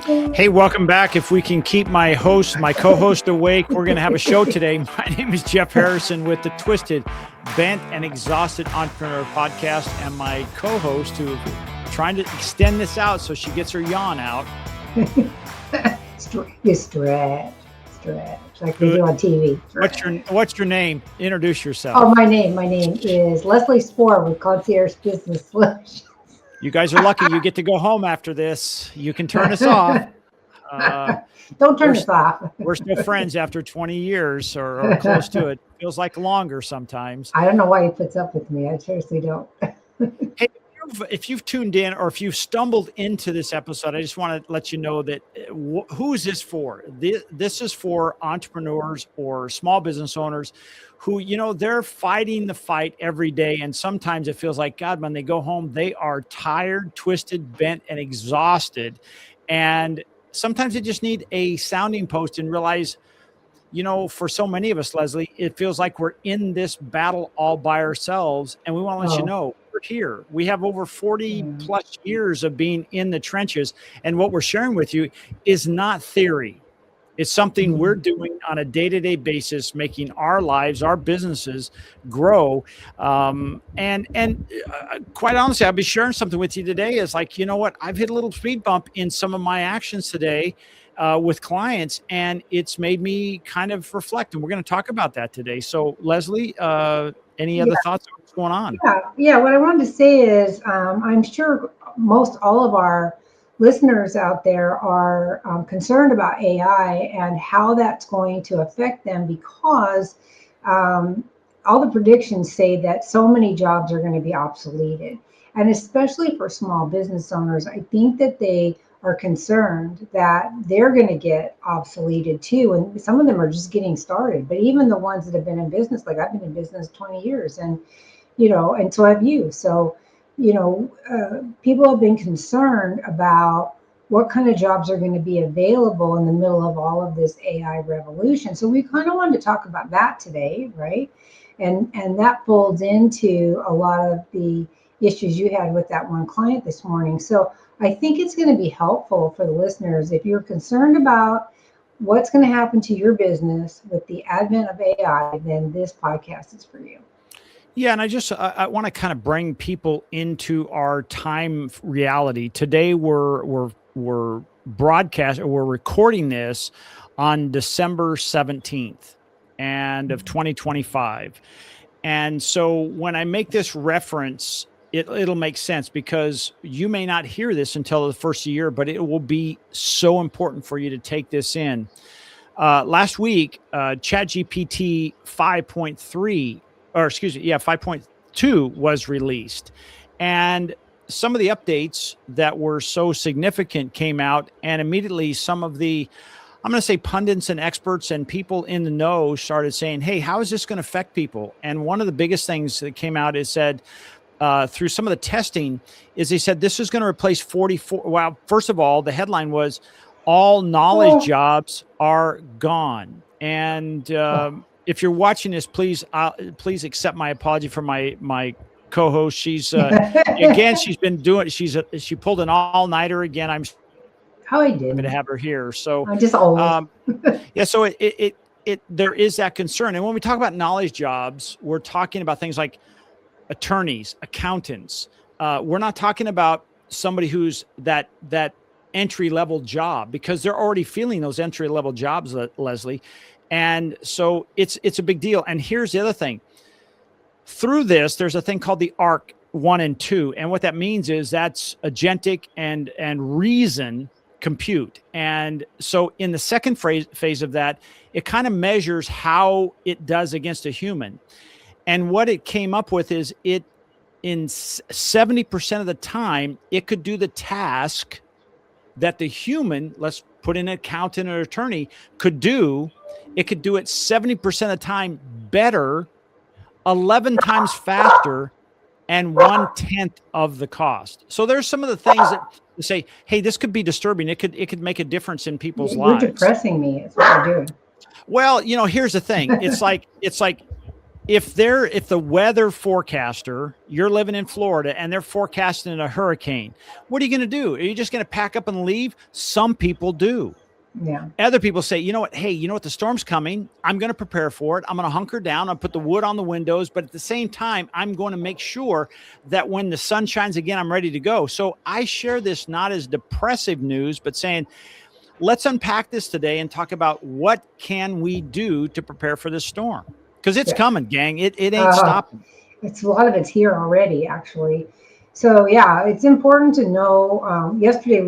Hey, welcome back. If we can keep my co-host awake, we're going to have a show today. My name is Jeff Harrison with the Twisted, Bent, and Exhausted Entrepreneur Podcast, and my co-host who trying to extend this out so she gets her yawn out. You stretch, like we do on TV. What's your name? Introduce yourself. Oh, my name is Leslie Spohr with Concierge Business Solutions. You guys are lucky. You get to go home after this. You can turn us off. Don't turn us off. We're still friends after 20 years or close to it. Feels like longer sometimes. I don't know why he puts up with me. I seriously don't. Hey, if you've tuned in or if you've stumbled into this episode, I just want to let you know that who is this for? This is for entrepreneurs or small business owners who, they're fighting the fight every day. And sometimes it feels like, God, when they go home, they are tired, twisted, bent, and exhausted. And sometimes they just need a sounding post and realize, for so many of us, Leslie, it feels like we're in this battle all by ourselves. And we want to let you know we're here. We have over 40 plus years of being in the trenches. And what we're sharing with you is not theory. It's something we're doing on a day-to-day basis, making our lives, our businesses grow. And quite honestly, I'll be sharing something with you today is like, you know what? I've hit a little speed bump in some of my actions today with clients, and it's made me kind of reflect. And we're going to talk about that today. So Leslie, any other thoughts on what's going on? Yeah. What I wanted to say is I'm sure most all of our listeners out there are concerned about AI and how that's going to affect them because all the predictions say that so many jobs are going to be obsoleted. And especially for small business owners, I think that they are concerned that they're going to get obsoleted too. And some of them are just getting started. But even the ones that have been in business, like I've been in business 20 years and so have you. So people have been concerned about what kind of jobs are going to be available in the middle of all of this AI revolution. So we kind of wanted to talk about that today, right? And that folds into a lot of the issues you had with that one client this morning. So I think it's going to be helpful for the listeners. If you're concerned about what's going to happen to your business with the advent of AI, then this podcast is for you. Yeah, and I want to kind of bring people into our time reality. Today we're recording this on December 17th and of 2025. And so when I make this reference, it'll make sense because you may not hear this until the first year, but it will be so important for you to take this in. Last week, ChatGPT 5.2 was released. And some of the updates that were so significant came out, and immediately some of the, I'm going to say pundits and experts and people in the know started saying, hey, how is this going to affect people? And one of the biggest things that came out is said, through some of the testing, is they said this is going to replace 44. Well, first of all, the headline was all knowledge jobs are gone. And if you're watching this, please accept my apology for my co-host. She's again, she's been doing. She pulled an all-nighter again. I'm happy to have her here. So I'm just always. So it there is that concern. And when we talk about knowledge jobs, we're talking about things like attorneys, accountants. We're not talking about somebody who's that entry-level job because they're already feeling those entry-level jobs, Leslie. And so it's a big deal. And here's the other thing. Through this, there's a thing called the ARC 1 and 2. And what that means is that's agentic and reason compute. And so in the second phase of that, it kind of measures how it does against a human. And what it came up with is it in 70% of the time, it could do the task that the human, let's put in an accountant or attorney, could do. It could do it 70% of the time better, 11 times faster, and 1/10 of the cost. So there's some of the things that say, hey, this could be disturbing. It could make a difference in people's lives. You're depressing me. Is what you're doing. Well, here's the thing. It's like if the weather forecaster, you're living in Florida and they're forecasting a hurricane, what are you going to do? Are you just going to pack up and leave? Some people do. Yeah. Other people say, you know what? Hey, you know what? The storm's coming. I'm going to prepare for it. I'm going to hunker down. I'll put the wood on the windows. But at the same time, I'm going to make sure that when the sun shines again, I'm ready to go. So I share this not as depressive news, but saying, let's unpack this today and talk about what can we do to prepare for this storm? Because it's coming, gang. It ain't stopping. It's a lot of it's here already, actually. So yeah, it's important to know. Yesterday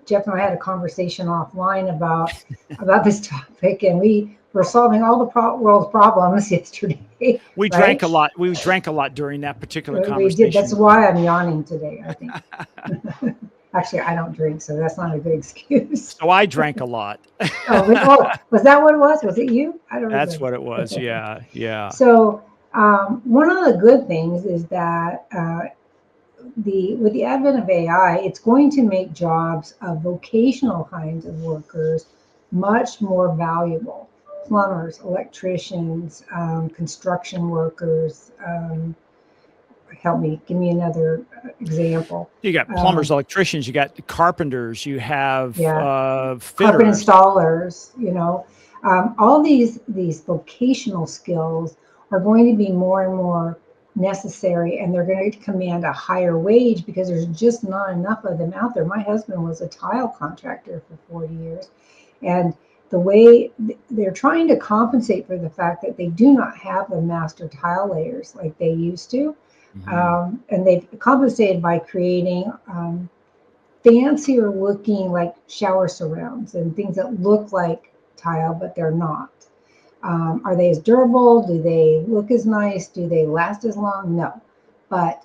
Jeff and I had a conversation offline about this topic, and we were solving all the world's problems yesterday. We drank a lot. We drank a lot during that particular conversation. We did. That's why I'm yawning today, I think. Actually, I don't drink, so that's not a good excuse. So I drank a lot. Was that what it was? Was it you? I don't know. That's what it was. Yeah, yeah. So one of the good things is that with the advent of AI, it's going to make jobs of vocational kinds of workers much more valuable. Plumbers, electricians, construction workers. Help me, give me another example. You got plumbers, electricians, you got carpenters, you have fitters. Carpet installers, all these vocational skills are going to be more and more necessary, and they're going to command a higher wage because there's just not enough of them out there. My husband was a tile contractor for 40 years, and the way they're trying to compensate for the fact that they do not have the master tile layers like they used to. Mm-hmm. And they've compensated by creating fancier looking like shower surrounds and things that look like tile, but they're not. Are they as durable? Do they look as nice? Do they last as long? No. But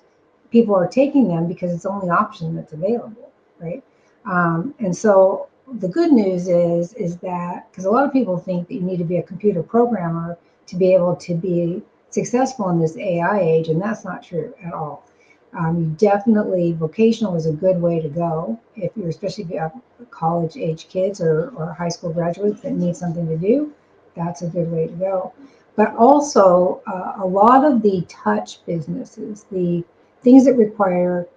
people are taking them because it's the only option that's available, right? And so the good news is that, because a lot of people think that you need to be a computer programmer to be able to be successful in this AI age, and that's not true at all. Vocational is a good way to go especially if you have college age kids or high school graduates that need something to do. That's a good way to go. But also a lot of the touch businesses, the things that require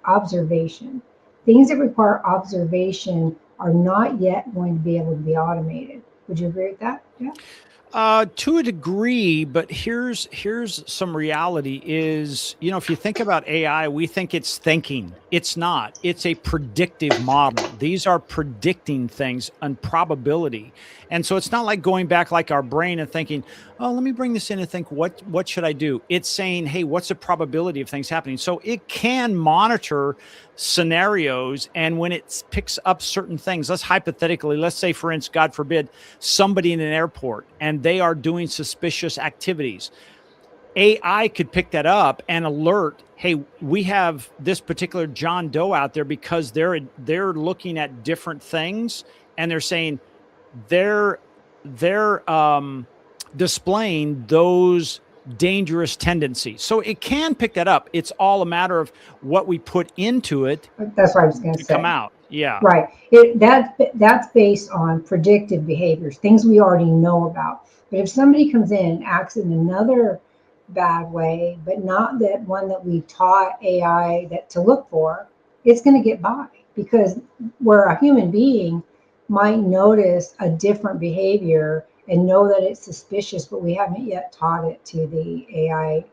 observation. Things that require observation are not yet going to be able to be automated. Would you agree with that? Yeah. To a degree, but here's some reality is, if you think about AI, we think it's thinking. It's not. It's a predictive model. These are predicting things and probability. And so it's not like going back like our brain and thinking, oh, let me bring this in and think, what should I do? It's saying, hey, what's the probability of things happening? So it can monitor scenarios. And when it picks up certain things, let's say, for instance, God forbid, somebody in an airport and they are doing suspicious activities. AI could pick that up and alert, hey, we have this particular John Doe out there because they're looking at different things and they're saying they're displaying those dangerous tendencies. So it can pick that up. It's all a matter of what we put into it. That's what I was going to say. Come out. Yeah. Right. That's based on predictive behaviors, things we already know about. But if somebody comes in and acts in another bad way, but not that one that we taught AI to look for, it's going to get by, because where a human being might notice a different behavior and know that it's suspicious, but we haven't yet taught it to the AI.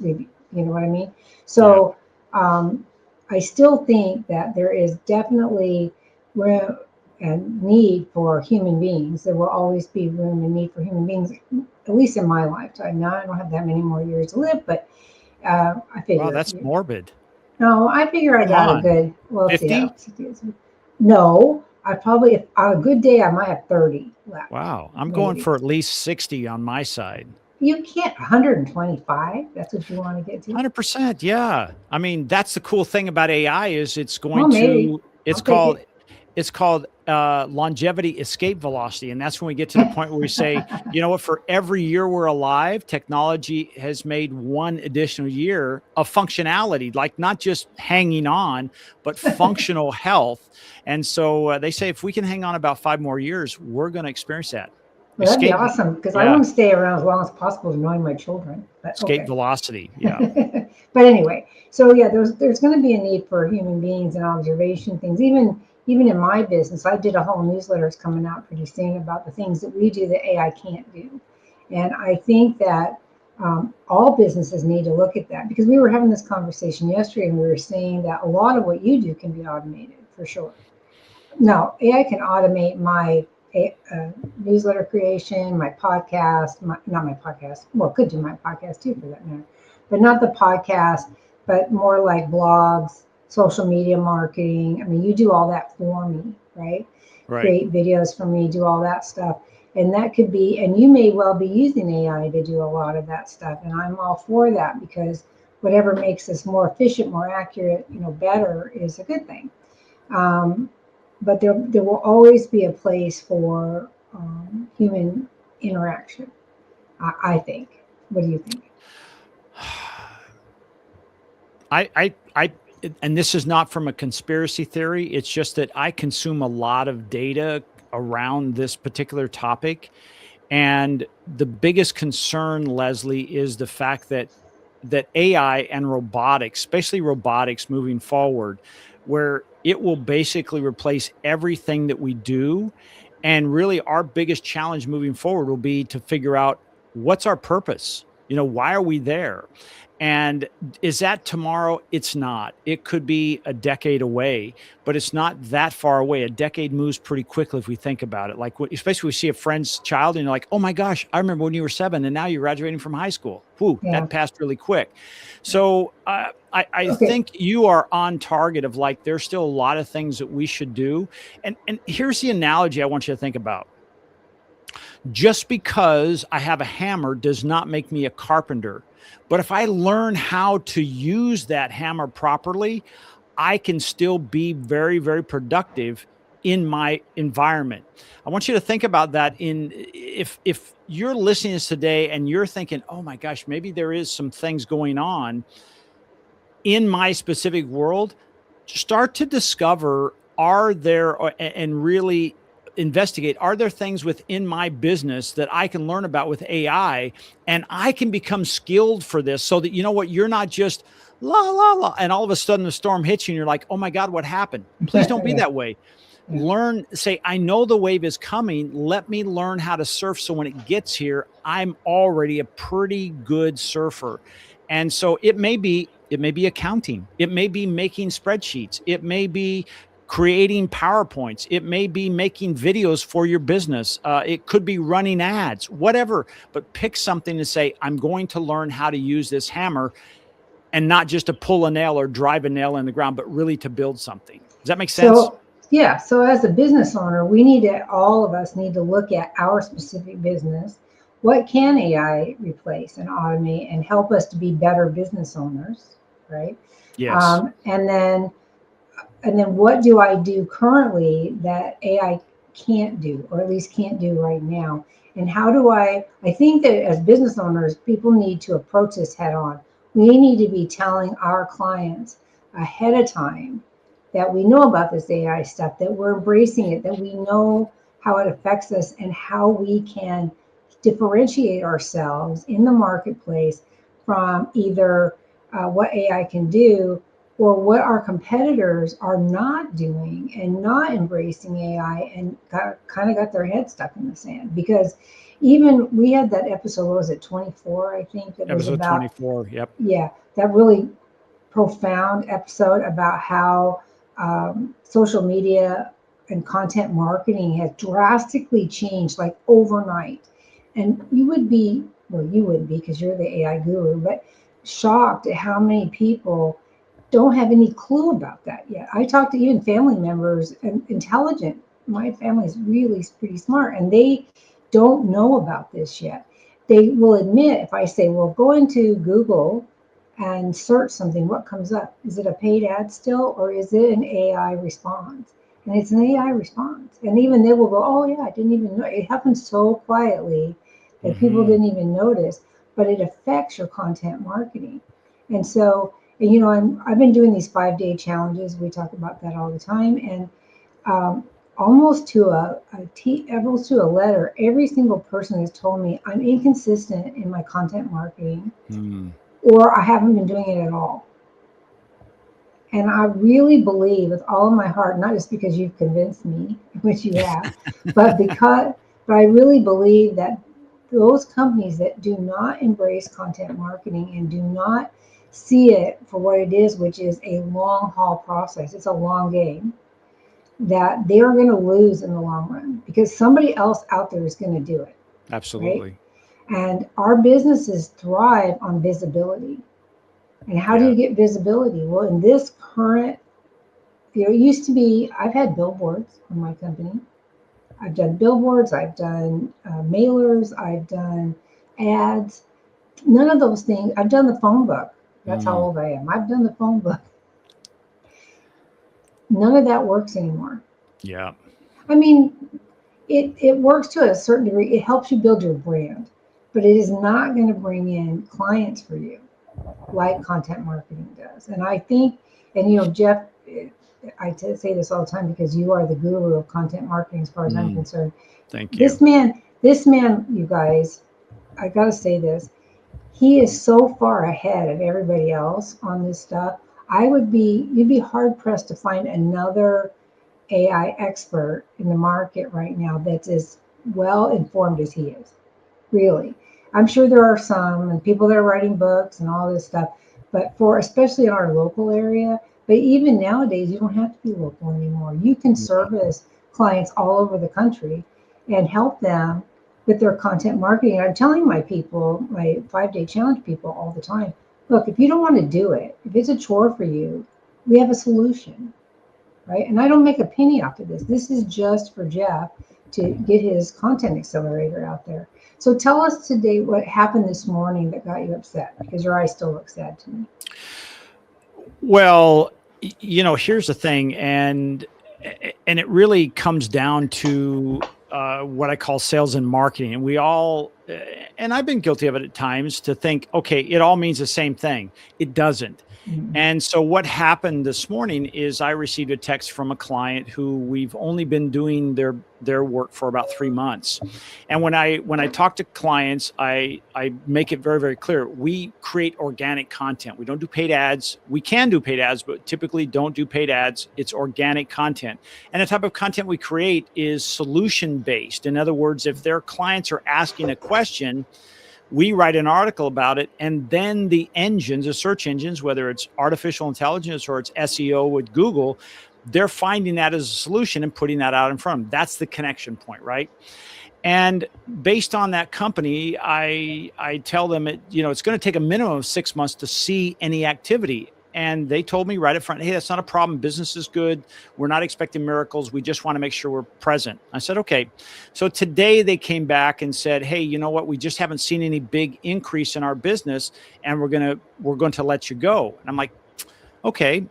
You know what I mean? So I still think that there is definitely room and need for human beings. There will always be room and need for human beings, at least in my lifetime. Now I don't have that many more years to live, but I figure. Wow, that's morbid. No, I figure I got a good. Well, 50? No, I probably, if on a good day, I might have 30 left. Wow, I'm going for at least 60 on my side. You can't 125. That's what you want to get to. 100%. Yeah. I mean, that's the cool thing about AI is it's going to. It's called longevity escape velocity. And that's when we get to the point where we say, you know what, for every year we're alive, technology has made one additional year of functionality, like not just hanging on, but functional health. And so they say if we can hang on about 5 more years, we're going to experience that. Well, that'd be Escape, awesome because I yeah, want to stay around as long as possible, knowing my children. But escape okay. velocity. Yeah. But anyway, so yeah, there's going to be a need for human beings and observation things. Even in my business, I did a whole newsletter that's coming out pretty soon about the things that we do that AI can't do, and I think that all businesses need to look at that because we were having this conversation yesterday and we were saying that a lot of what you do can be automated for sure. No, AI can automate my newsletter creation, my podcast, not my podcast. Well, it could do my podcast too, for that matter, but not the podcast, but more like blogs, social media marketing. I mean, you do all that for me, right? Right. Create videos for me, do all that stuff. And that could be, and you may well be using AI to do a lot of that stuff. And I'm all for that because whatever makes us more efficient, more accurate, better is a good thing. Um, but there will always be a place for human interaction, I think. What do you think? I, and this is not from a conspiracy theory. It's just that I consume a lot of data around this particular topic. And the biggest concern, Leslie, is the fact that AI and robotics, especially robotics moving forward, where it will basically replace everything that we do. And really our biggest challenge moving forward will be to figure out what's our purpose? Why are we there? And is that tomorrow? It's not. It could be a decade away, but it's not that far away. A decade moves pretty quickly if we think about it. Like, especially we see a friend's child and you're like, oh my gosh, I remember when you were 7 and now you're graduating from high school. Whew, Yeah. that passed really quick. So I Okay. think you are on target of like, there's still a lot of things that we should do. And here's the analogy I want you to think about. Just because I have a hammer does not make me a carpenter. But if I learn how to use that hammer properly, I can still be very, very productive in my environment. I want you to think about that if you're listening to this today and you're thinking, oh my gosh, maybe there is some things going on in my specific world, start to discover, are there, and really investigate, are there things within my business that I can learn about with AI and I can become skilled for this so that, you're not just la, la, la. And all of a sudden the storm hits you and you're like, oh my God, what happened? Please don't be Yeah. that way. Learn, say, I know the wave is coming. Let me learn how to surf. So when it gets here, I'm already a pretty good surfer. And so it may be accounting. It may be making spreadsheets. It may be creating PowerPoints. It may be making videos for your business. It could be running ads, whatever, but pick something to say, I'm going to learn how to use this hammer, and not just to pull a nail or drive a nail in the ground, but really to build something. Does that make sense? So, yeah. So as a business owner, all of us need to look at our specific business. What can AI replace and automate and help us to be better business owners, right? Yes. And then what do I do currently that AI can't do, or at least can't do right now? And how do I think that as business owners, people need to approach this head on. We need to be telling our clients ahead of time that we know about this AI stuff, that we're embracing it, that we know how it affects us and how we can differentiate ourselves in the marketplace from either what AI can do or what our competitors are not doing and not embracing AI and kind of got their head stuck in the sand. Because even we had that episode, what was it, 24, I think, that was Episode about 24. Yep. Yeah, that really profound episode about how social media and content marketing has drastically changed like overnight. And you wouldn't be because you're the AI guru, but shocked at how many people don't have any clue about that yet. I talk to even family members and intelligent. My family is really pretty smart and they don't know about this yet. They will admit if I say, well, go into Google and search something, what comes up? Is it a paid ad still, or is it an AI response? And it's an AI response. And even they will go, oh yeah, I didn't even know. It happens so quietly that people didn't even notice, but it affects your content marketing. And so, I've been doing these 5-day challenges. We talk about that all the time. And almost to almost to a letter, every single person has told me I'm inconsistent in my content marketing, or I haven't been doing it at all. And I really believe with all of my heart, not just because you've convinced me, which you have, but but I really believe that those companies that do not embrace content marketing and do not see it for what it is, which is a long haul process, it's a long game, that they are going to lose in the long run because somebody else out there is going to do it. Absolutely. Right? And our businesses thrive on visibility. And how do you get visibility? Well, in this current, it used to be, I've had billboards on my company. I've done billboards, I've done mailers, I've done ads. None of those things. I've done the phone book. That's how old I am. I've done the phone book. None of that works anymore. Yeah. I mean, it works to a certain degree. It helps you build your brand, but it is not going to bring in clients for you like content marketing does. And I think, and Jeff, I say this all the time because you are the guru of content marketing as far as I'm concerned. Thank you. This man, you guys, I got to say this. He is so far ahead of everybody else on this stuff. You'd be hard pressed to find another AI expert in the market right now that's as well informed as he is. Really. I'm sure there are some and people that are writing books and all this stuff, but especially in our local area, but even nowadays, you don't have to be local anymore. You can service clients all over the country and help them with their content marketing. I'm telling my people, my 5-day challenge people all the time, look, if you don't want to do it, if it's a chore for you, we have a solution, right? And I don't make a penny off of this. This is just for Jeff to get his content accelerator out there. So tell us today what happened this morning that got you upset, because your eyes still look sad to me. Well, here's the thing, and it really comes down to what I call sales and marketing. And we all, and I've been guilty of it at times, to think, okay, it all means the same thing. It doesn't. Mm-hmm. And so what happened this morning is I received a text from a client who we've only been doing their work for about 3 months. And when I talk to clients, I make it very, very clear. We create organic content. We don't do paid ads. We can do paid ads, but typically don't do paid ads. It's organic content. And the type of content we create is solution-based. In other words, if their clients are asking a question, we write an article about it, and then the search engines, whether it's artificial intelligence or it's SEO with Google, they're finding that as a solution and putting that out in front of them. That's the connection point, right? And based on that company, I tell them it's going to take a minimum of 6 months to see any activity. And they told me right up front, hey, that's not a problem. Business is good. We're not expecting miracles. We just want to make sure we're present. I said, okay. So today they came back and said, hey, you know what? We just haven't seen any big increase in our business, and we're going to let you go. And I'm like, okay.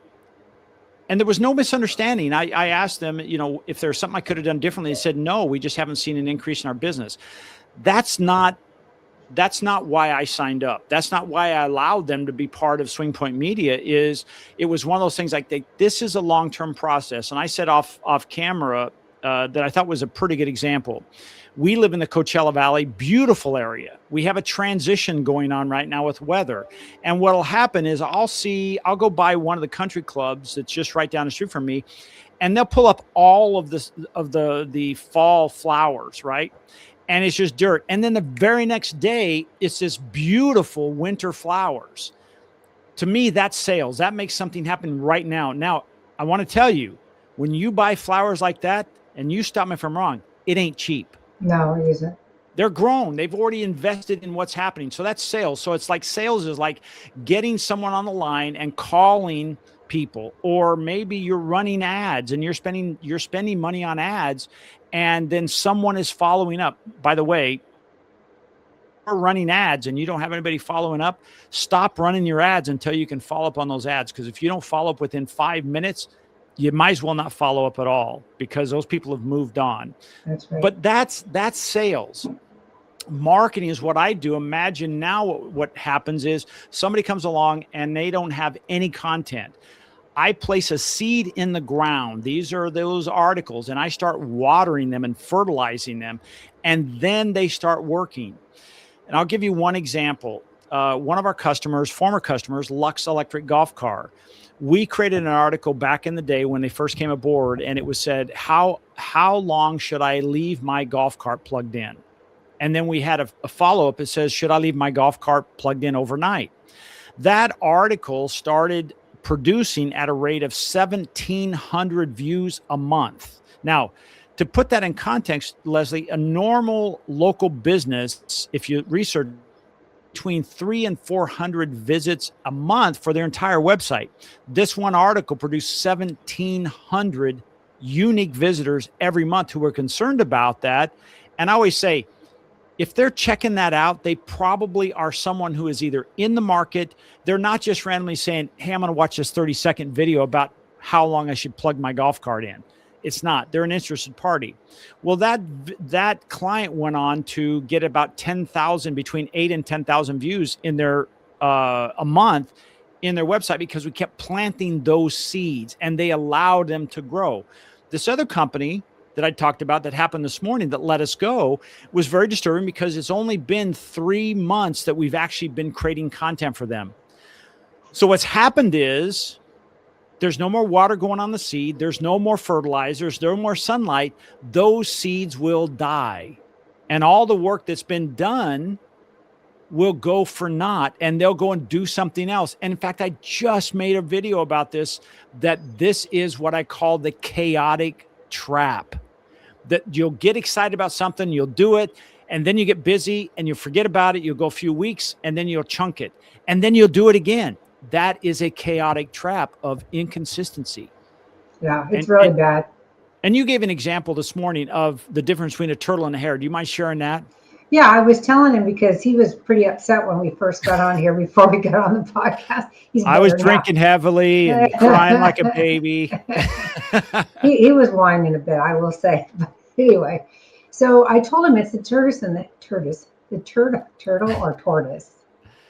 And there was no misunderstanding. I asked them, if there's something I could have done differently. They said, no, we just haven't seen an increase in our business. That's not why I signed up. That's not why I allowed them to be part of SwingPoint Media. It was one of those things like this is a long-term process. And I said off camera that I thought was a pretty good example. We live in the Coachella Valley, beautiful area. We have a transition going on right now with weather. And what'll happen is I'll go by one of the country clubs that's just right down the street from me, and they'll pull up all of the fall flowers, right? And it's just dirt. And then the very next day, it's this beautiful winter flowers. To me, that's sales. That makes something happen right now. Now, I want to tell you, when you buy flowers like that, and you stop me if I'm wrong, it ain't cheap. No, it isn't. They're grown. They've already invested in what's happening. So that's sales. So it's like sales is like getting someone on the line and calling people, or maybe you're running ads and you're spending money on ads, and then someone is following up. By the way, you're running ads and you don't have anybody following up, stop running your ads until you can follow up on those ads. Because if you don't follow up within 5 minutes, you might as well not follow up at all, because those people have moved on. That's right. But that's sales. Marketing is what I do. Imagine now what happens is somebody comes along and they don't have any content. I place a seed in the ground. These are those articles, and I start watering them and fertilizing them, and then they start working. And I'll give you one example. One of our customers, former customers, Lux Electric Golf Car. We created an article back in the day when they first came aboard, and it was said, how long should I leave my golf cart plugged in? And then we had a follow-up. It says, should I leave my golf cart plugged in overnight? That article started producing at a rate of 1,700 views a month. Now, to put that in context, Leslie, a normal local business, if you research, between 300 and 400 visits a month for their entire website. This one article produced 1,700 unique visitors every month who were concerned about that. And I always say, if they're checking that out, they probably are someone who is either in the market. They're not just randomly saying, hey, I'm going to watch this 30-second video about how long I should plug my golf cart in. It's not. They're an interested party. Well, that client went on to get about 10,000, between 8 and 10,000 views in their a month in their website, because we kept planting those seeds and they allowed them to grow. This other company that I talked about that happened this morning that let us go was very disturbing, because it's only been 3 months that we've actually been creating content for them. So what's happened is, there's no more water going on the seed. There's no more fertilizers. No more sunlight. Those seeds will die. And all the work that's been done will go for naught, and they'll go and do something else. And in fact, I just made a video about this, that this is what I call the chaotic trap. That you'll get excited about something, you'll do it, and then you get busy and you forget about it. You'll go a few weeks and then you'll chunk it, and then you'll do it again. That is a chaotic trap of inconsistency. Yeah, it's really bad. And you gave an example this morning of the difference between a turtle and a hare. Do you mind sharing that? Yeah, I was telling him because he was pretty upset when we first got on here before we got on the podcast. I was drinking heavily and crying like a baby. he was whining a bit, I will say. But anyway, so I told him it's the turtle or tortoise,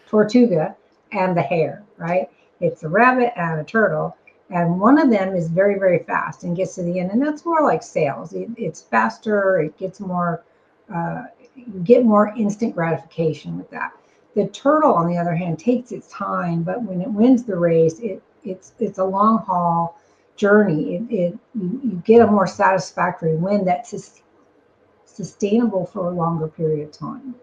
tortuga, and the hare, right? It's a rabbit and a turtle, and one of them is very, very fast and gets to the end, and that's more like sales. It's faster. It gets more, you get more instant gratification with that. The turtle, on the other hand, takes its time, but when it wins the race, it's a long haul journey. You get a more satisfactory win that's sustainable for a longer period of time.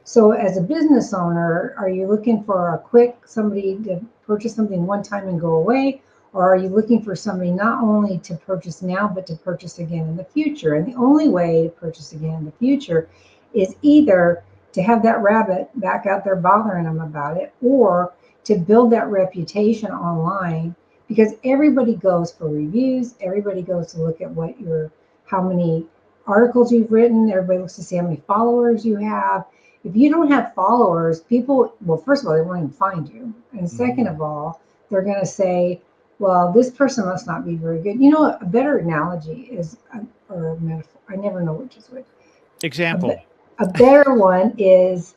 So as a business owner, are you looking for a quick somebody to purchase something one time and go away? Or are you looking for somebody not only to purchase now, but to purchase again in the future? And the only way to purchase again in the future is either to have that rabbit back out there bothering them about it, or to build that reputation online, because everybody goes for reviews. Everybody goes to look at how many articles you've written. Everybody looks to see how many followers you have. If you don't have followers, people, well, first of all, they won't even find you. And second of all, they're going to say, well, this person must not be very good. You know, a better analogy is, or a metaphor, I never know which is which. Example. A better one is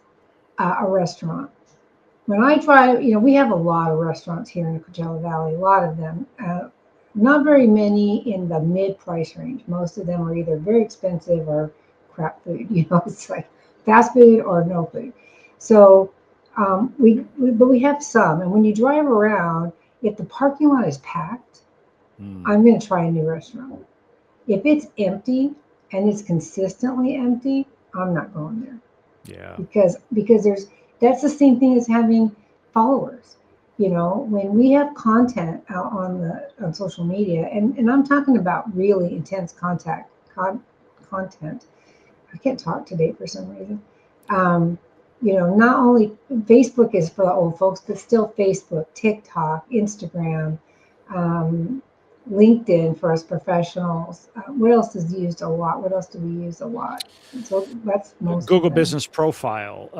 a restaurant. When I try, we have a lot of restaurants here in the Coachella Valley, a lot of them. Not very many in the mid-price range. Most of them are either very expensive or crap food. It's like fast food or no food. So but we have some. And when you drive around, if the parking lot is packed, I'm going to try a new restaurant. If it's empty and it's consistently empty, I'm not going there. Yeah. Because that's the same thing as having followers. When we have content out on social media, and I'm talking about really intense content. I can't talk today for some reason. Not only Facebook is for the old folks, but still Facebook, TikTok, Instagram, LinkedIn for us professionals. What else is used a lot? What else do we use a lot? So that's most Google Business Profile.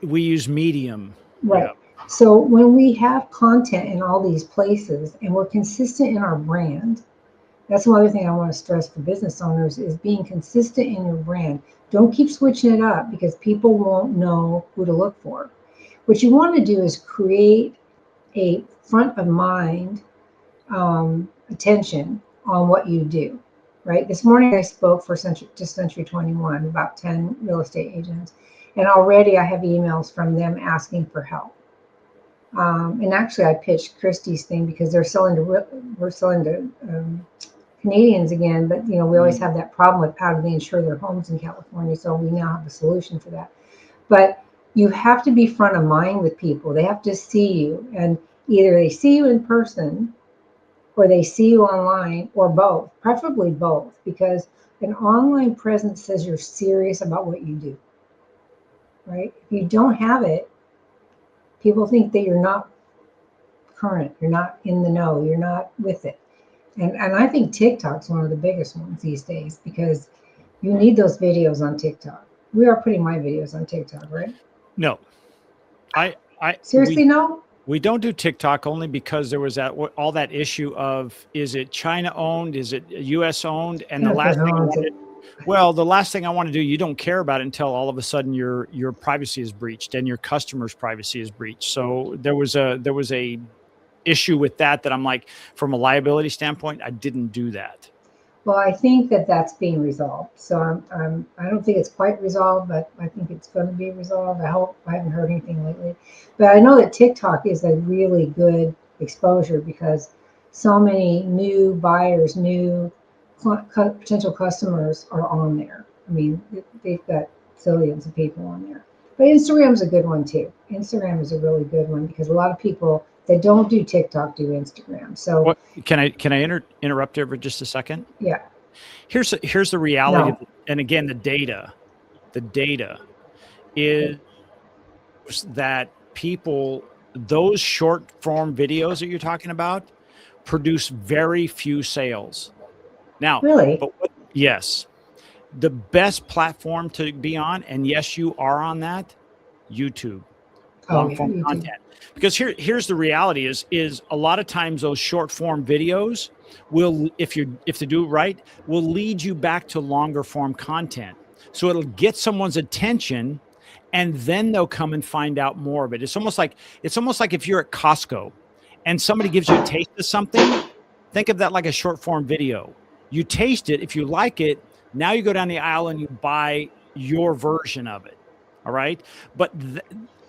We use Medium. Right. Yeah. So when we have content in all these places and we're consistent in our brand, that's one other thing I want to stress for business owners is being consistent in your brand. Don't keep switching it up, because people won't know who to look for. What you want to do is create a front of mind attention on what you do, right? This morning I spoke for Century 21, about 10 real estate agents, and already I have emails from them asking for help. And actually, I pitched Christie's thing because we're selling to Canadians again, but we always have that problem with how do they insure their homes in California. So we now have a solution for that. But you have to be front of mind with people. They have to see you, and either they see you in person or they see you online, or both, preferably both, because an online presence says you're serious about what you do, right? If you don't have it, people think that you're not current, you're not in the know, you're not with it. And I think TikTok's one of the biggest ones these days, because you need those videos on TikTok. We are putting my videos on TikTok, right? No, I seriously no. We don't do TikTok only because there was all that issue of, is it China owned, is it US owned, and the last thing I want to do, you don't care about it until all of a sudden your privacy is breached and your customer's privacy is breached. So there was a issue with that I'm like, from a liability standpoint, I didn't do that. Well, I think that's being resolved. So I don't think it's quite resolved, but I think it's going to be resolved. I hope. I haven't heard anything lately, but I know that TikTok is a really good exposure because so many new buyers, new potential customers are on there. I mean, they've got zillions of people on there. But Instagram's a good one too. Instagram is a really good one because a lot of people that don't do TikTok do Instagram. So can I interrupt there for just a second? Yeah. Here's the reality, and again, the data is that people, those short form videos that you're talking about, produce very few sales. Now, really? Yes, the best platform to be on, and yes, you are on that, YouTube, long form content. Because here's the reality is a lot of times those short form videos will, if they do it right, will lead you back to longer form content. So it'll get someone's attention, and then they'll come and find out more of it. It's almost like if you're at Costco and somebody gives you a taste of something, think of that like a short form video. You taste it. If you like it, now you go down the aisle and you buy your version of it. All right. But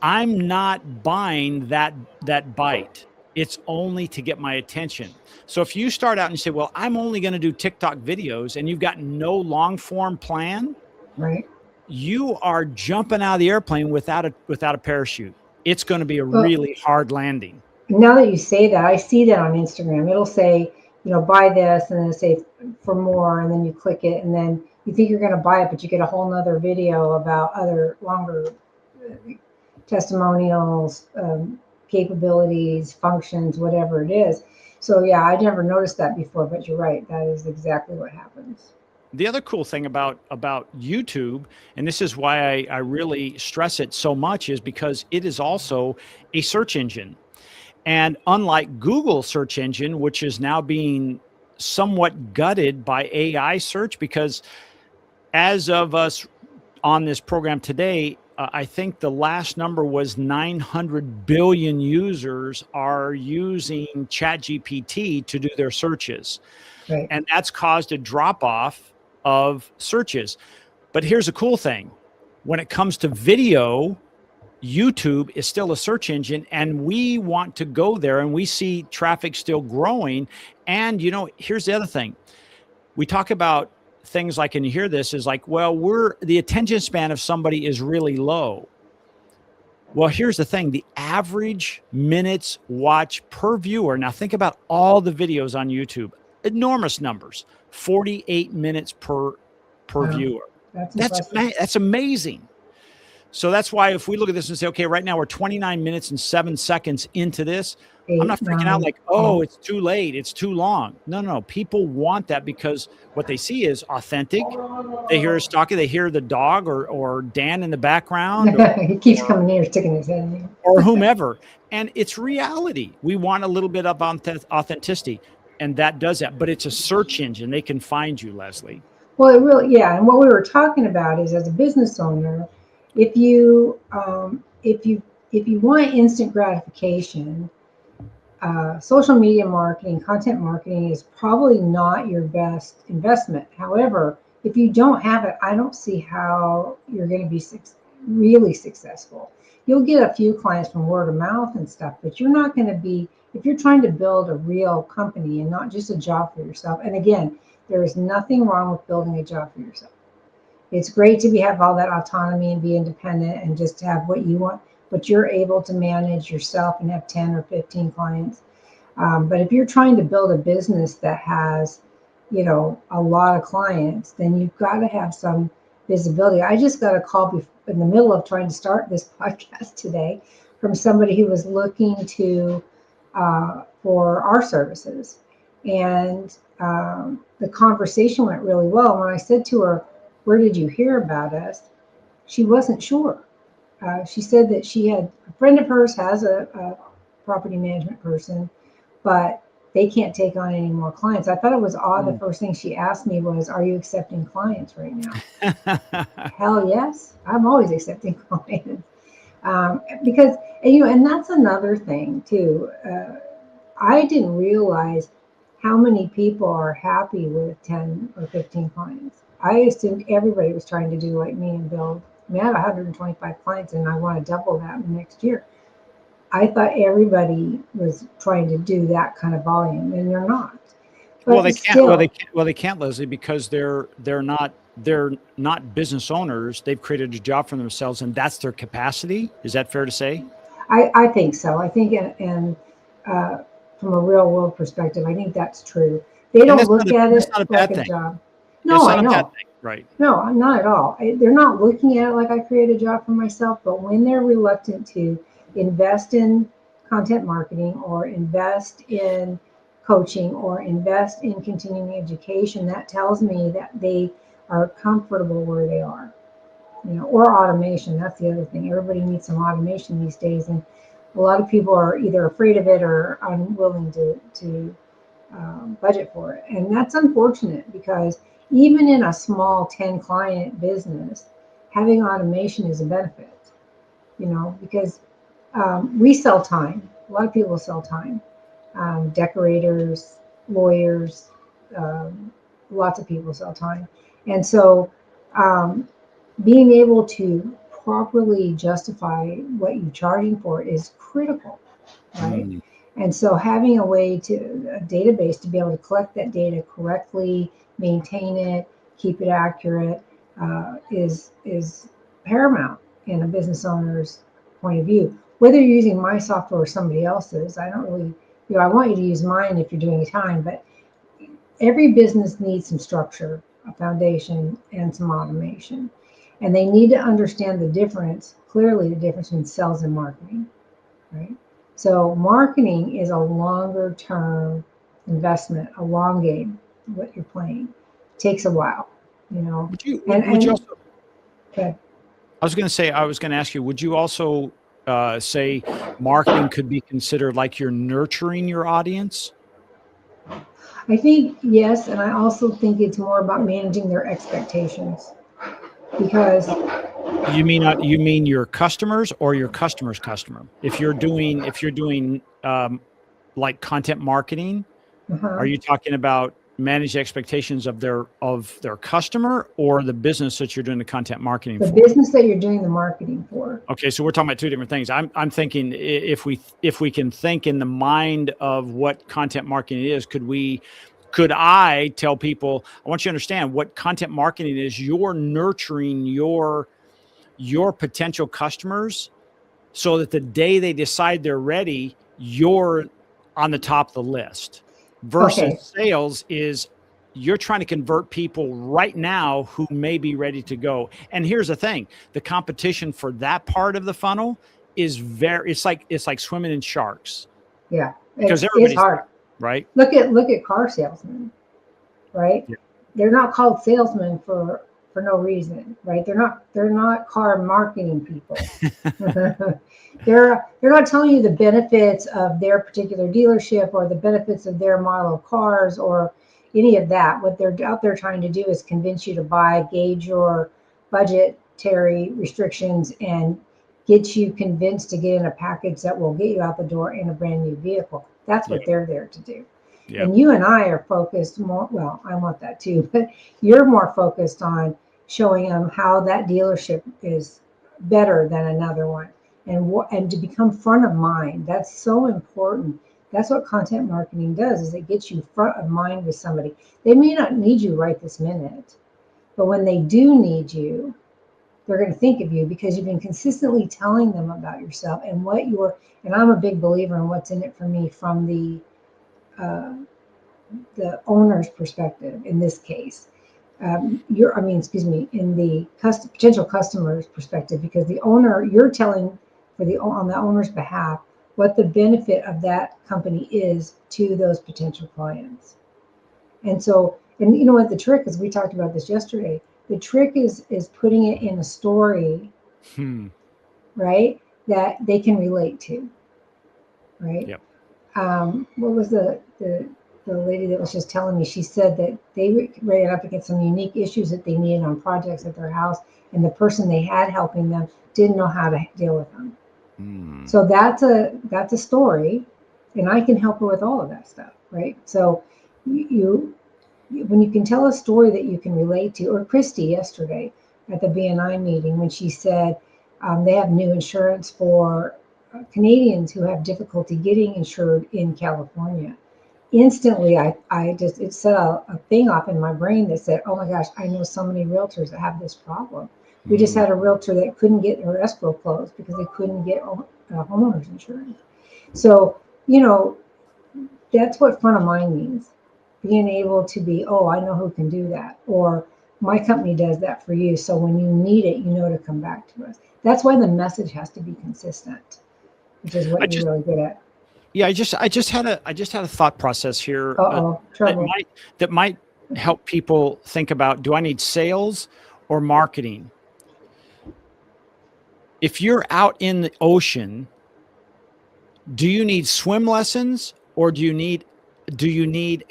I'm not buying that bite. It's only to get my attention. So if you start out and you say, well, I'm only going to do TikTok videos, and you've got no long form plan, right? You are jumping out of the airplane without a parachute. It's going to be a really hard landing. Now that you say that, I see that on Instagram. It'll say, buy this, and then it'll say for more, and then you click it, and then you think you're going to buy it, but you get a whole nother video about other longer testimonials, capabilities, functions, whatever it is. So yeah, I never noticed that before, but you're right. That is exactly what happens. The other cool thing about YouTube, and this is why I really stress it so much, is because it is also a search engine. And unlike Google search engine, which is now being somewhat gutted by AI search, because as of us on this program today, I think the last number was 900 billion users are using ChatGPT to do their searches. Right. And that's caused a drop off of searches. But here's a cool thing. When it comes to video, YouTube is still a search engine, and we want to go there, and we see traffic still growing. And, here's the other thing. We talk about things like, and you hear this, is like, well, the attention span of somebody is really low. Well, here's the thing. The average minutes watched per viewer. Now think about all the videos on YouTube, enormous numbers, 48 minutes per viewer. That's amazing. So that's why if we look at this and say, okay, right now we're 29 minutes and 7 seconds into this, I'm not freaking out like, oh, it's too late, it's too long. No. People want that because what they see is authentic. They hear us talking, they hear the dog or Dan in the background. He keeps coming near, sticking his head in. Or whomever. And it's reality. We want a little bit of authenticity, and that does that. But it's a search engine. They can find you, Leslie. Well, it really, yeah. And what we were talking about is, as a business owner, if you want instant gratification, social media marketing, content marketing is probably not your best investment. However, if you don't have it, I don't see how you're going to be really successful. You'll get a few clients from word of mouth and stuff, but you're not going to be, if you're trying to build a real company and not just a job for yourself. And again, there is nothing wrong with building a job for yourself. It's great to have all that autonomy and be independent and just have what you want, but you're able to manage yourself and have 10 or 15 clients. But if you're trying to build a business that has, a lot of clients, then you've got to have some visibility. I just got a call in the middle of trying to start this podcast today from somebody who was looking to for our services. And the conversation went really well. When I said to her, "Where did you hear about us?" She wasn't sure. She said that she had a friend of hers has a property management person, but they can't take on any more clients. I thought it was odd. The first thing she asked me was, "Are you accepting clients right now?" Hell yes, I'm always accepting clients. Because, and that's another thing too. I didn't realize how many people are happy with 10 or 15 clients. I assumed everybody was trying to do like me and build. I mean, I have 125 clients and I want to double that next year. I thought everybody was trying to do that kind of volume, and they're not. But well, they can't. Well, they can't, Leslie, because they're not business owners. They've created a job for themselves, and that's their capacity. Is that fair to say? I think so. I think, and from a real world perspective, I think that's true. They don't look at it like a job. No, I know. Right. No, not at all. They're not looking at it like I create a job for myself, but when they're reluctant to invest in content marketing or invest in coaching or invest in continuing education, that tells me that they are comfortable where they are, or automation. That's the other thing. Everybody needs some automation these days. And a lot of people are either afraid of it or unwilling to budget for it. And that's unfortunate because even in a small 10 client business, having automation is a benefit, because we sell time. A lot of people sell time. Decorators, lawyers, lots of people sell time. And so being able to properly justify what you're charging for is critical, right? And so having a database to be able to collect that data correctly, maintain it, keep it accurate, is paramount in a business owner's point of view. Whether you're using my software or somebody else's, I don't really, I want you to use mine if you're doing time, but every business needs some structure, a foundation, and some automation. And they need to understand the difference between sales and marketing, right? So marketing is a longer term investment, a long game, what you're playing. It takes a while, Would you also, okay. I was going to ask you, would you also say marketing could be considered like you're nurturing your audience? I think yes, and I also think it's more about managing their expectations. Because you mean your customers or your customer's customer? If you're doing like content marketing, are you talking about manage expectations of their customer or the business that you're doing the content marketing for? The business that you're doing the marketing for. Okay, so we're talking about two different things. I'm thinking if we can think in the mind of what content marketing is, could I tell people, I want you to understand what content marketing is. You're nurturing your potential customers so that the day they decide they're ready, you're on the top of the list. Versus sales is you're trying to convert people right now who may be ready to go. And here's the thing, the competition for that part of the funnel is it's like swimming in sharks. Yeah. Because it's hard. Right? Look at car salesmen, right? Yeah. They're not called salesmen for no reason, right? They're not car marketing people. They're not telling you the benefits of their particular dealership or the benefits of their model of cars or any of that. What they're out there trying to do is convince you to buy, gauge your budgetary restrictions, and get you convinced to get in a package that will get you out the door in a brand new vehicle. That's what they're there to do. Yeah. And you and I are focused more, well, I want that too, but you're more focused on showing them how that dealership is better than another one, and to become front of mind. That's so important. That's what content marketing does, is it gets you front of mind with somebody. They may not need you right this minute, but when they do need you, they're going to think of you because you've been consistently telling them about yourself and what you're, and I'm a big believer in what's in it for me from uh, the owner's perspective in this case. In the potential customer's perspective, because the owner, you're telling on the owner's behalf what the benefit of that company is to those potential clients. And so, and you know what the trick is, we talked about this yesterday. The trick is putting it in a story, right, that they can relate to, right? Yep. What was the lady that was just telling me? She said that they ran up against some unique issues that they needed on projects at their house, and the person they had helping them didn't know how to deal with them. So that's a story, and I can help her with all of that stuff, right? So when you can tell a story that you can relate to, or Christy yesterday at the BNI meeting when she said they have new insurance for Canadians who have difficulty getting insured in California. Instantly, it set a thing off in my brain that said, oh my gosh, I know so many realtors that have this problem. We just had a realtor that couldn't get her escrow closed because they couldn't get homeowners insurance. So, that's what front of mind means. Being able to be, oh, I know who can do that. Or my company does that for you. So when you need it, you know to come back to us. That's why the message has to be consistent, which is what you're really good at. Yeah, I just had a thought process here Trouble. that might help people think about, do I need sales or marketing? If you're out in the ocean, do you need swim lessons or do you need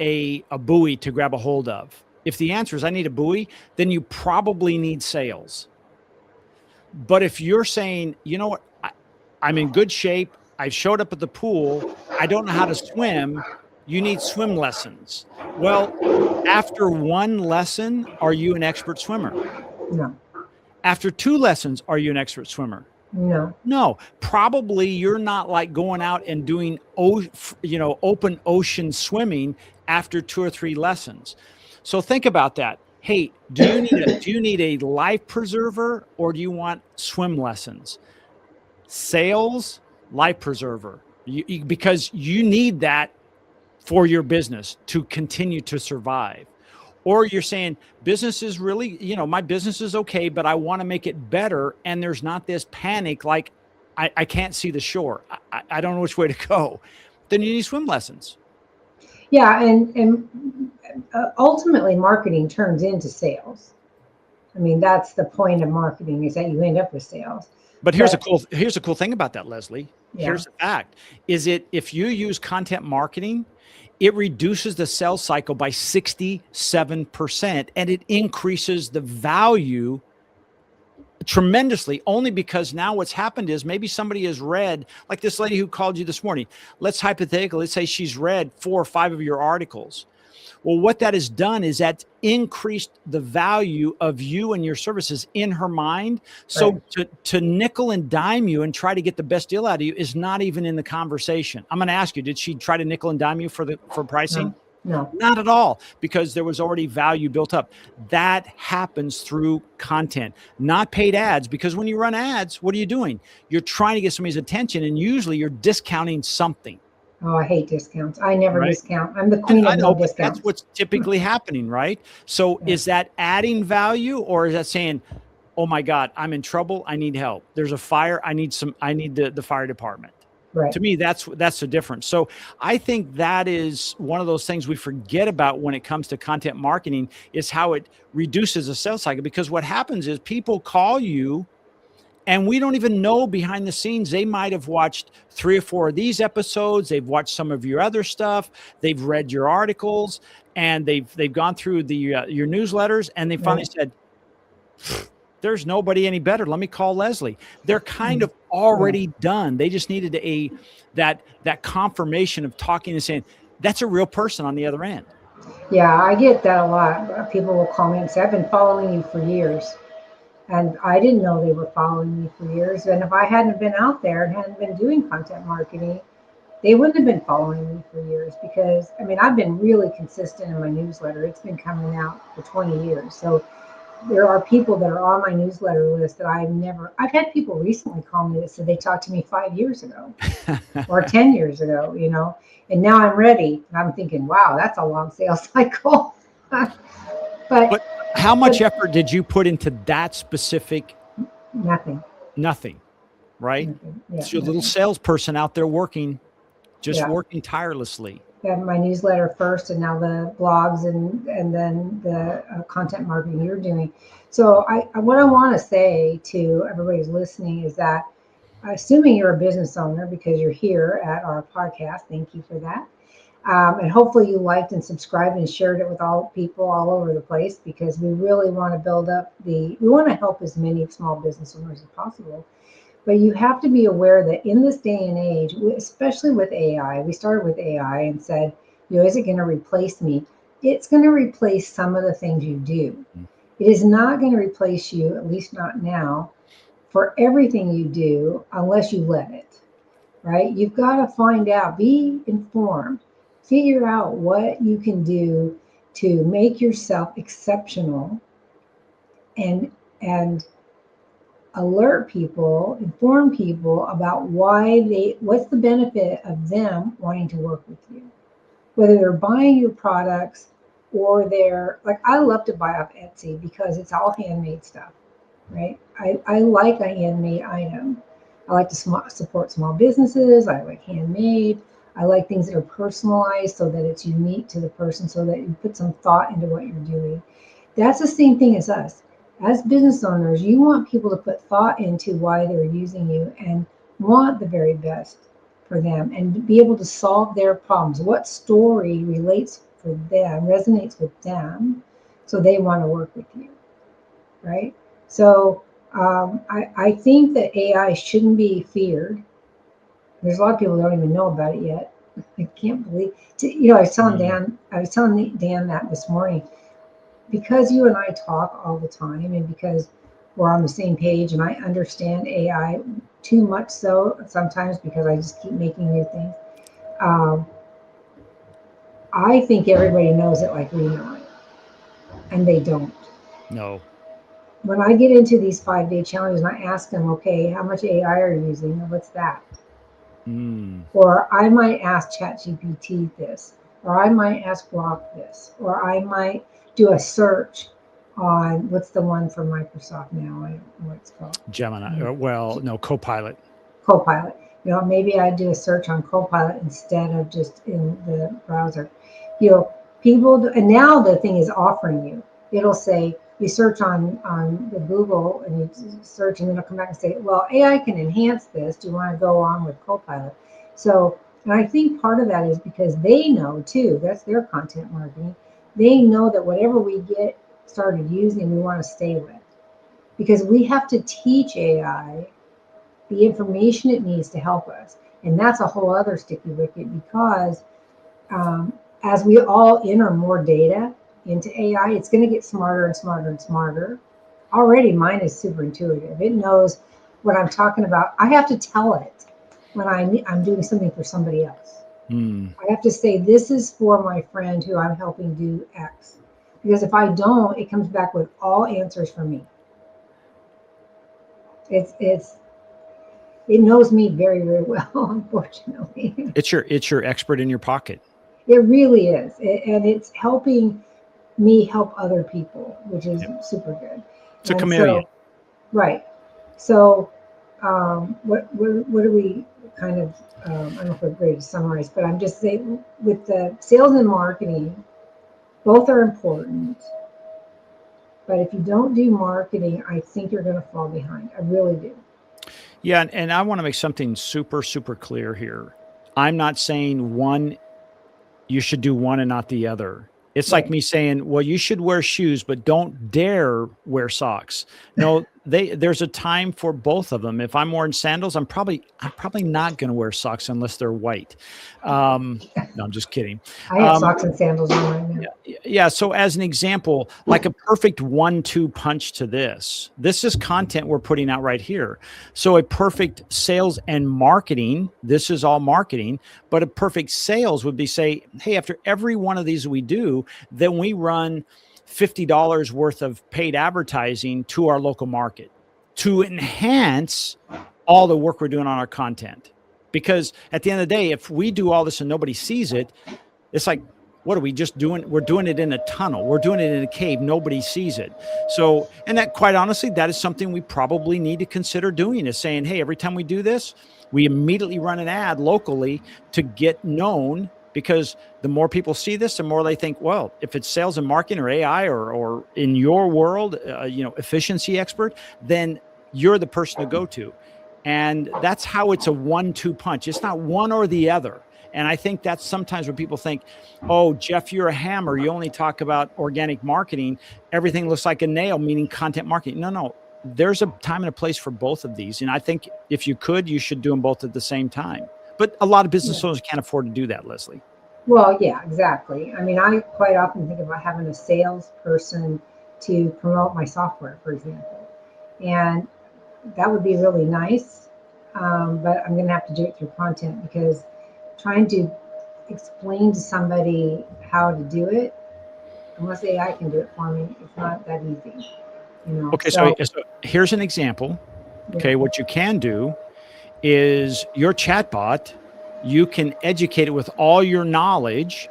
a buoy to grab a hold of? If the answer is I need a buoy, then you probably need sales. But if you're saying, you know what, I'm in good shape, I showed up at the pool, I don't know how to swim, you need swim lessons. Well, after one lesson, are you an expert swimmer? No. After 2 lessons, are you an expert swimmer? No, probably you're not like going out and doing, open ocean swimming after 2 or 3 lessons. So think about that. Hey, do you need a life preserver or do you want swim lessons? Sales, life preserver, because you need that for your business to continue to survive. Or you're saying business is really, my business is okay, but I want to make it better. And there's not this panic, like I can't see the shore. I don't know which way to go. Then you need swim lessons. Yeah. And ultimately marketing turns into sales. I mean, that's the point of marketing, is that you end up with sales. But here's a cool thing about that, Leslie. Yeah. Here's the fact, is if you use content marketing, it reduces the sales cycle by 67%, and it increases the value tremendously, only because now what's happened is maybe somebody has read, like this lady who called you this morning. Let's say she's read 4 or 5 of your articles. Well, what that has done is that increased the value of you and your services in her mind. So to nickel and dime you and try to get the best deal out of you is not even in the conversation. I'm going to ask you, did she try to nickel and dime you for pricing? No, not at all, because there was already value built up. That happens through content, not paid ads, because when you run ads, what are you doing? You're trying to get somebody's attention, and usually you're discounting something. Oh, I hate discounts. I never discount. I'm the queen of no discounts. That's what's typically happening, right? So is that adding value, or is that saying, oh my God, I'm in trouble, I need help, there's a fire, I need the fire department? Right. To me, that's the difference. So I think that is one of those things we forget about when it comes to content marketing, is how it reduces the sales cycle. Because what happens is people call you, and we don't even know behind the scenes. They might have watched 3 or 4 of these episodes. They've watched some of your other stuff. They've read your articles, and they've gone through your newsletters, and they finally said, there's nobody any better. Let me call Leslie. They're kind of already done. They just needed that confirmation of talking and saying, that's a real person on the other end. Yeah, I get that a lot. People will call me and say, I've been following you for years. And I didn't know they were following me for years. And if I hadn't been out there and hadn't been doing content marketing, they wouldn't have been following me for years because, I mean, I've been really consistent in my newsletter. It's been coming out for 20 years. So there are people that are on my newsletter list that I've had people recently call me that said they talked to me 5 years ago or 10 years ago, and now I'm ready. And I'm thinking, wow, that's a long sales cycle. But how much effort did you put into that specific? Nothing, right? Nothing. Yeah, it's your little salesperson out there working tirelessly. Got my newsletter first, and now the blogs, and then the content marketing you're doing. So what I want to say to everybody who's listening is that, assuming you're a business owner because you're here at our podcast, thank you for that. And hopefully you liked and subscribed and shared it with all people all over the place, because we really want to we want to help as many small business owners as possible. But you have to be aware that in this day and age, especially with AI, we started with AI and said, is it going to replace me? It's going to replace some of the things you do. It is not going to replace you, at least not now, for everything you do unless you let it, right? You've got to find out, be informed, figure out what you can do to make yourself exceptional and alert people, inform people about what's the benefit of them wanting to work with you. Whether they're buying your products or I love to buy off Etsy because it's all handmade stuff, right? I like a handmade item. I like to support small businesses. I like handmade. I like things that are personalized so that it's unique to the person, so that you put some thought into what you're doing. That's the same thing as us. As business owners, you want people to put thought into why they're using you and want the very best for them and be able to solve their problems. What story relates for them, resonates with them, so they want to work with you, right? So I think that AI shouldn't be feared. There's a lot of people who don't even know about it yet. I can't believe, I was telling Dan that this morning. Because you and I talk all the time, and because we're on the same page, and I understand AI too much so sometimes because I just keep making new things. I think everybody knows it like we know it, and they don't. No. When I get into these 5-day challenges and I ask them, okay, how much AI are you using? What's that? Or I might ask ChatGPT this, or I might ask Grok this, or I might do a search on what's the one for Microsoft now? I don't know what it's called. Gemini. Copilot. Copilot. Maybe I do a search on Copilot instead of just in the browser. And now the thing is offering you. It'll say, you search on the Google and you search, and then it'll come back and say, well, AI can enhance this. Do you want to go on with Copilot? So, and I think part of that is because they know too, that's their content marketing. They know that whatever we get started using, we want to stay with, because we have to teach AI the information it needs to help us. And that's a whole other sticky wicket, because as we all enter more data into AI, it's going to get smarter and smarter and smarter. Already mine is super intuitive. It knows what I'm talking about. I have to tell it when I'm doing something for somebody else. I have to say, this is for my friend who I'm helping do X. Because if I don't, it comes back with all answers for me. It knows me very, very well, unfortunately. It's your expert in your pocket. It really is. And it's helping me help other people, which is super good. It's a chameleon. Right. So what are we kind of, I don't know if we're ready to summarize, but I'm just saying, with the sales and marketing, both are important. But if you don't do marketing, I think you're going to fall behind. I really do. Yeah. And I want to make something super, super clear here. I'm not saying you should do one and not the other. It's like me saying, well, you should wear shoes, but don't dare wear socks. No, there's a time for both of them. If I'm wearing sandals, I'm probably not going to wear socks unless they're white. No, I'm just kidding. I have socks and sandals on right now. Yeah. So as an example, like a perfect 1-2 punch to this is content we're putting out right here. So a perfect sales and marketing, this is all marketing, but a perfect sales would be say, hey, after every one of these we do, then we run $50 worth of paid advertising to our local market to enhance all the work we're doing on our content. Because at the end of the day, if we do all this and nobody sees it, it's like, what are we just doing? We're doing it in a tunnel. We're doing it in a cave. Nobody sees it. So, and that quite honestly, that is something we probably need to consider doing, is saying, hey, every time we do this, we immediately run an ad locally to get known, because the more people see this, the more they think, well, if it's sales and marketing or AI or in your world, efficiency expert, then you're the person to go to. And that's how it's a 1-2 punch. It's not one or the other. And I think that's sometimes when people think, oh, Jeff, you're a hammer. You only talk about organic marketing. Everything looks like a nail, meaning content marketing. No. There's a time and a place for both of these. And I think if you could, you should do them both at the same time. But a lot of business owners can't afford to do that, Leslie. Well, yeah, exactly. I mean, I quite often think about having a salesperson to promote my software, for example. And that would be really nice. But I'm going to have to do it through content, because trying to explain to somebody how to do it, unless AI can do it for me, it's not that easy. Okay, so here's an example. Okay, what you can do is your chatbot, you can educate it with all your knowledge.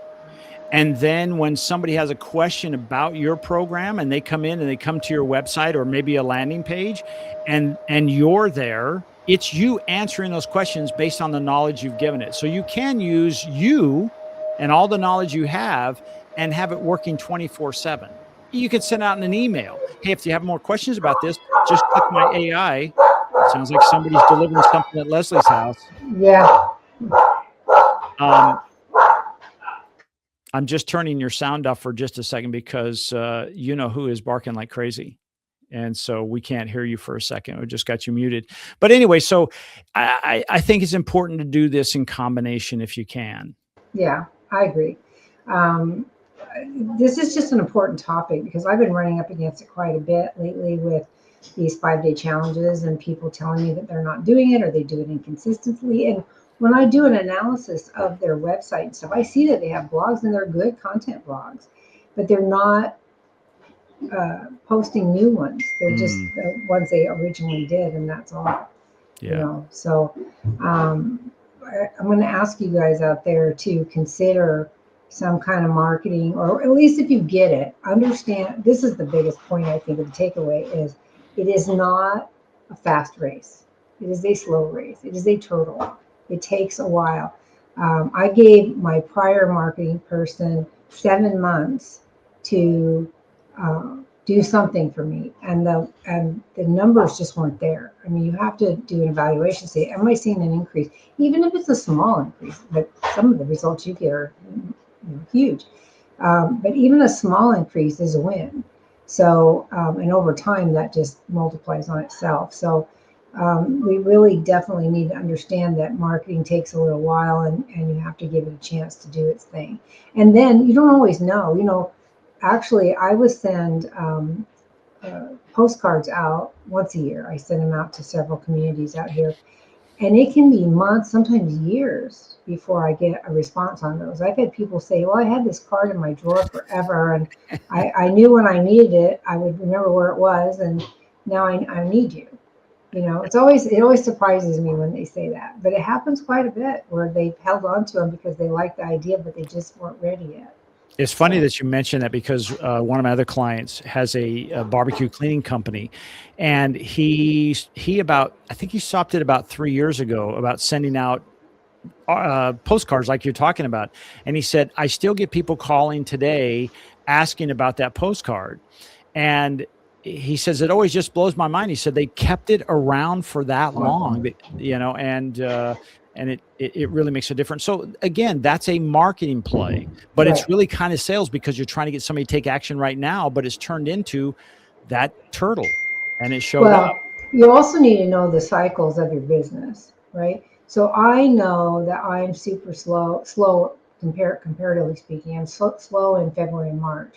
And then when somebody has a question about your program and they come in and they come to your website or maybe a landing page and you're there, it's you answering those questions based on the knowledge you've given it. So you can use you and all the knowledge you have and have it working 24/7. You could send out an email. Hey, if you have more questions about this, just click my AI. Sounds like somebody's delivering something at Leslie's house. Yeah. I'm just turning your sound off for just a second because you know who is barking like crazy. And so we can't hear you for a second. We just got you muted. But anyway, so I think it's important to do this in combination if you can. Yeah, I agree. This is just an important topic because I've been running up against it quite a bit lately with these 5-day challenges and people telling me that they're not doing it or they do it inconsistently. And when I do an analysis of their website and stuff, I see that they have blogs and they're good content blogs, but they're not posting new ones. They're just the ones they originally did, and that's all. Yeah. So I'm going to ask you guys out there to consider some kind of marketing, or at least if you get it, understand this is the biggest point I think of the takeaway is it is not a fast race. It is a slow race. It is a turtle. It takes a while. I gave my prior marketing person 7 months to do something for me, and the numbers just weren't there. I mean, you have to do an evaluation, say, am I seeing an increase? Even if it's a small increase, but some of the results you get are huge. But even a small increase is a win. So, and over time, that just multiplies on itself. So we really definitely need to understand that marketing takes a little while, and you have to give it a chance to do its thing. And then you don't always know. Actually, I would send postcards out once a year. I send them out to several communities out here. And it can be months, sometimes years, before I get a response on those. I've had people say, well, I had this card in my drawer forever, and I knew when I needed it, I would remember where it was, and now I need you. It always surprises me when they say that. But it happens quite a bit where they've held on to them because they like the idea, but they just weren't ready yet. It's funny that you mentioned that because one of my other clients has a barbecue cleaning company, and he I think he stopped it about 3 years ago about sending out postcards like you're talking about. And he said, I still get people calling today asking about that postcard. And he says, it always just blows my mind. He said, they kept it around for that long, and it really makes a difference. So again, that's a marketing play, but it's really kind of sales because you're trying to get somebody to take action right now, but it's turned into that turtle and it showed up. You also need to know the cycles of your business, right? So I know that I'm super slow comparatively speaking. I'm slow in February and March.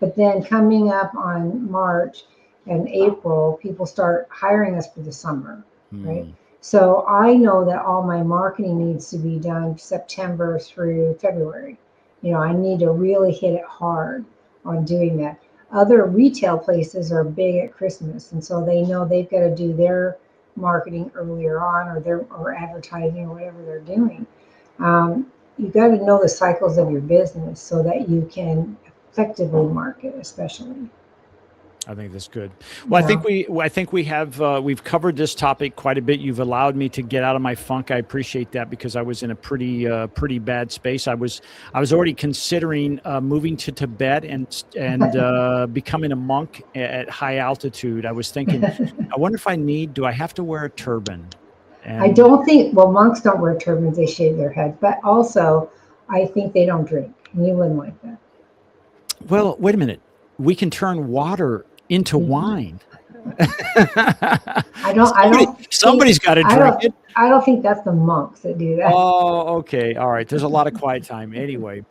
But then coming up on March and April, people start hiring us for the summer, right? So I know that all my marketing needs to be done September through February. I need to really hit it hard on doing that. Other retail places are big at Christmas, and so they know they've got to do their marketing earlier on, or advertising, or whatever they're doing. You got to know the cycles of your business so that you can effectively market, especially. I think that's good. Well, I think we have we've covered this topic quite a bit. You've allowed me to get out of my funk. I appreciate that because I was in a pretty bad space. I was already considering moving to Tibet and becoming a monk at high altitude. I was thinking, I wonder if do I have to wear a turban? And I don't think, monks don't wear turbans, they shave their heads, but also I think they don't drink, and you wouldn't like that. Well, wait a minute. We can turn water into wine. Somebody's got to drink it. I don't think that's the monks that do that. Oh, okay. All right. There's a lot of quiet time anyway.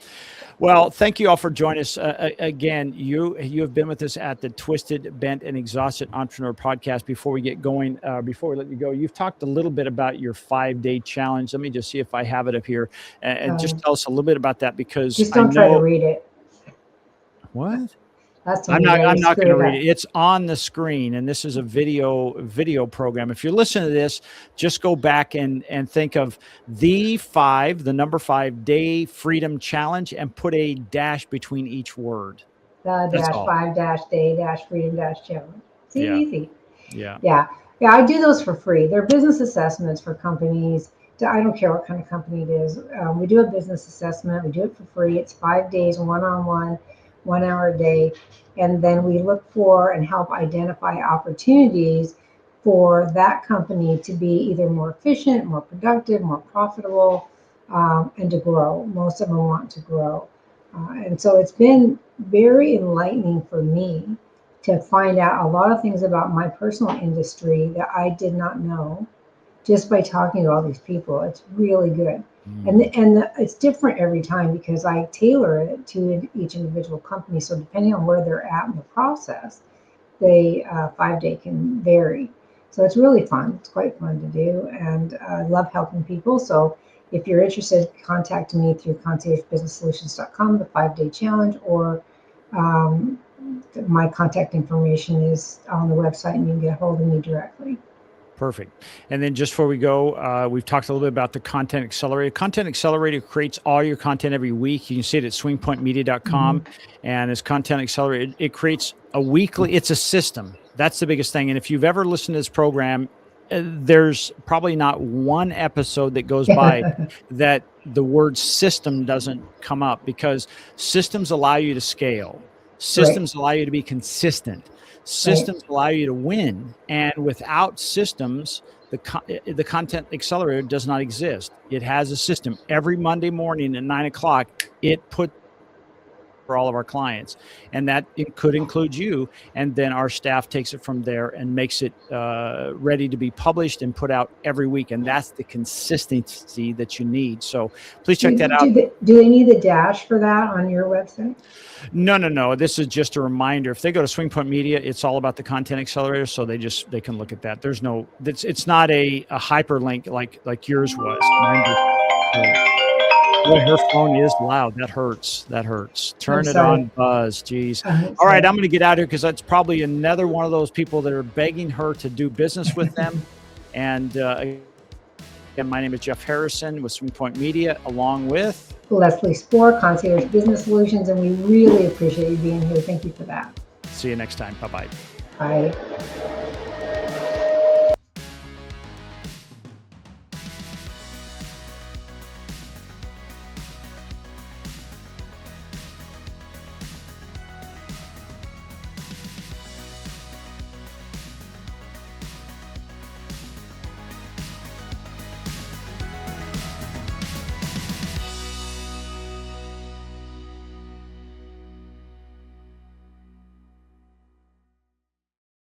Well, thank you all for joining us. Again, you have been with us at the Twisted, Bent, and Exhausted Entrepreneur Podcast. Before we get going, before we let you go, you've talked a little bit about your 5-day challenge. Let me just see if I have it up here. And just tell us a little bit about that, because just don't try to read it. What? I'm not going to read it. It's on the screen, and this is a video program. If you're listening to this, just go back and think of the number 5 day freedom challenge and put a dash between each word. The -5-day-freedom-challenge. It's easy. Yeah. I do those for free. They're business assessments for companies. I don't care what kind of company it is. We do a business assessment. We do it for free. It's 5 days, one-on-one, 1 hour a day. And then we look for and help identify opportunities for that company to be either more efficient, more productive, more profitable, and to grow. Most of them want to grow. And so it's been very enlightening for me to find out a lot of things about my personal industry that I did not know just by talking to all these people. It's really good. And it's different every time because I tailor it to each individual company. So depending on where they're at in the process, the 5-day can vary. So it's really fun. It's quite fun to do. And I love helping people. So if you're interested, contact me through conciergebusinesssolutions.com, the 5-day challenge, or my contact information is on the website and you can get a hold of me directly. Perfect. And then just before we go, we've talked a little bit about the Content Accelerator. Content Accelerator creates all your content every week. You can see it at swingpointmedia.com. And as Content Accelerator, it creates a weekly, it's a system. That's the biggest thing. And if you've ever listened to this program, there's probably not one episode that goes by that the word system doesn't come up, because systems allow you to scale. Systems allow you to be consistent. Systems allow you to win, and without systems, the Content Accelerator does not exist. It has a system. Every Monday morning at 9 o'clock, it put for all of our clients, and that it could include you. And then our staff takes it from there and makes it ready to be published and put out every week. And that's the consistency that you need. So please check that out. Do they need the dash for that on your website? No. This is just a reminder. If they go to Swing Point Media, it's all about the Content Accelerator. So they can look at that. There's no, it's not a hyperlink like yours was. Boy, her phone is loud. That hurts. Turn it on, Buzz. Jeez. All right, I'm going to get out of here because that's probably another one of those people that are begging her to do business with them. And again, my name is Jeff Harrison with Swing Point Media, along with Leslie Spohr, Concierge Business Solutions, and we really appreciate you being here. Thank you for that. See you next time. Bye-bye. Bye.